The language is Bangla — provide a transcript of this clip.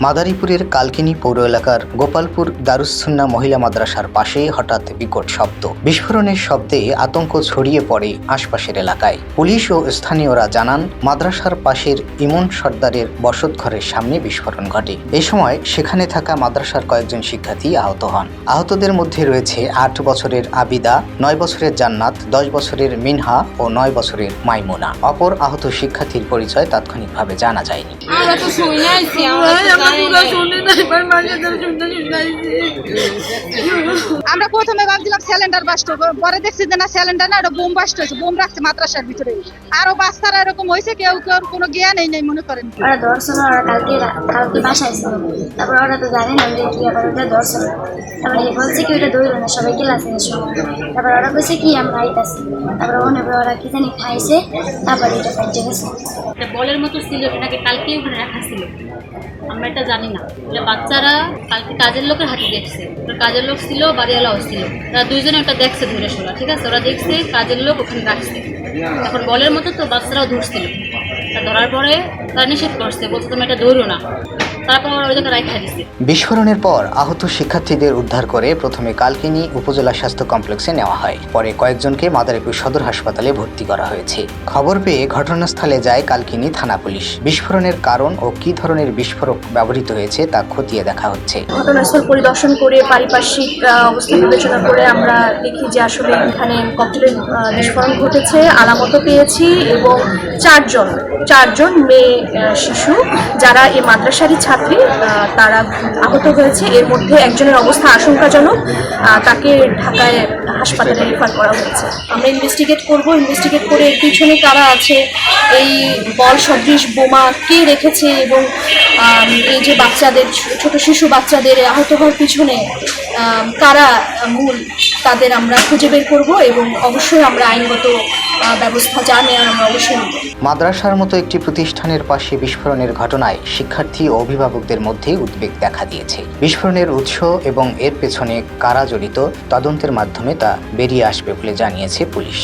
মাদারীপুরের কালকিনি পৌর এলাকার গোপালপুর দারুস সুন্নাহ মহিলা মাদ্রাসার পাশে হঠাৎ বিকট শব্দ। বিস্ফোরণের শব্দে আতঙ্ক ছড়িয়ে পড়ে আশপাশের এলাকায়। পুলিশ ও স্থানীয়রা জানান, মাদ্রাসার পাশের ইমন সর্দারের বসতঘরের সামনে বিস্ফোরণ ঘটে। এই সময় সেখানে থাকা মাদ্রাসার কয়েকজন শিক্ষার্থী আহত হন। আহতদের মধ্যে রয়েছে 8 বছরের আবিদা, 9 বছরের জান্নাত, 10 বছরের মিনহা ও 9 বছরের মাইমুনা। অপর আহত শিক্ষার্থীর পরিচয় তাৎক্ষণিকভাবে জানা যায়নি। আমরা প্রথমে ভাবছিলাম সিলিন্ডার বাস্ট, পরে দেখছি যে না সিলিন্ডার না, এটা বোম বাস্ট হয়েছে, বোম রাখছে মাদ্রাসার ভিতরে। আরো বাচ্চারা এরকম হয়েছে, কেউ কোনো জ্ঞানই নেই মনে করেন। ওরা ধরছিল, ওরা কালকে বাসায় ছিল, তারপর ওরা তো জানে না যে কি আবার ওটা ধরছিল। তারপরে বলছে কি ওটা দৌড়ো না, সবাই ক্লাসে এসো। তারপর ওরা বলছে কি আমরা আইতাছি, তারপরে ওরা কি জানি খাইছে, তারপরে এটা কাটতে গেছে। বলের মতো ছিল, এটাকে কালকেই ওখানে রাখা ছিল, আমরা এটা জানি না। বাচ্চারা কালকে কাজের লোকের হাতে দেখছে, কাজের লোক ছিল, বাড়িওয়ালাও ছিল, তারা দুইজনে একটা দেখছে ধরে শোনা, ঠিক আছে, ওরা দেখছে কাজের লোক ওখানে রাখছে। এখন বলের মতো তো বাচ্চারাও ধরছিল, তা ধরার পরে তারা নিষেধ করছে, বলছে তুমি এটা ধরো না, তারপর ওই জায়গায় রাখা দিচ্ছে। বিস্ফোরণের পর আহত শিক্ষার্থীদের উদ্ধার করে প্রথমে কালকিনি উপজেলা স্বাস্থ্য কমপ্লেক্সে নেওয়া হয়, পরে কয়েকজনকে মাদারীপুর সদর হাসপাতালে ভর্তি করা হয়েছে। খবর পেয়ে ঘটনাস্থলে যায় কালকিনি থানা পুলিশ। বিস্ফোরণের কারণ ও কী ধরনের বিস্ফোরক ব্যবহৃত হয়েছে তা খতিয়ে দেখা হচ্ছে। ঘটনাস্থল পরিদর্শন করে পারিপার্শ্বিক অবস্থা বিবেচনা করে আমরা দেখি যে আসলে এখানে ককটেলের বিস্ফোরণ ঘটেছে, আলামতও পেয়েছি, এবং চারজন মেয়ে শিশু যারা এই মাদ্রাসারই ছাত্রী তারা আহত হয়েছে। এর মধ্যে একজনের অবস্থা আশঙ্কাজনক, তাকে ঢাকায় হাসপাতালে রেফার করা হয়েছে। আমরা ইনভেস্টিগেট করে এর পিছনে কারা আছে, এই বল সদৃশ বোমা কে রেখেছে, এবং এই যে বাচ্চাদের, ছোট শিশু বাচ্চাদের আহত হওয়ার পিছনে কারা মূল, তাদের আমরা খুঁজে বের করব, এবং অবশ্যই আমরা আইনগত ব্যবস্থা যা নেওয়ার আমরা অবশ্যই নেব। মাদ্রাসার মতো একটি প্রতিষ্ঠানের পাশে বিস্ফোরণের ঘটনায় শিক্ষার্থী ও অভিভাবকদের মধ্যে উদ্বেগ দেখা দিয়েছে। বিস্ফোরণের উৎস এবং এর পেছনে কারা জড়িত তদন্তের মাধ্যমে তা বেরিয়ে আসবে বলে জানিয়েছে পুলিশ।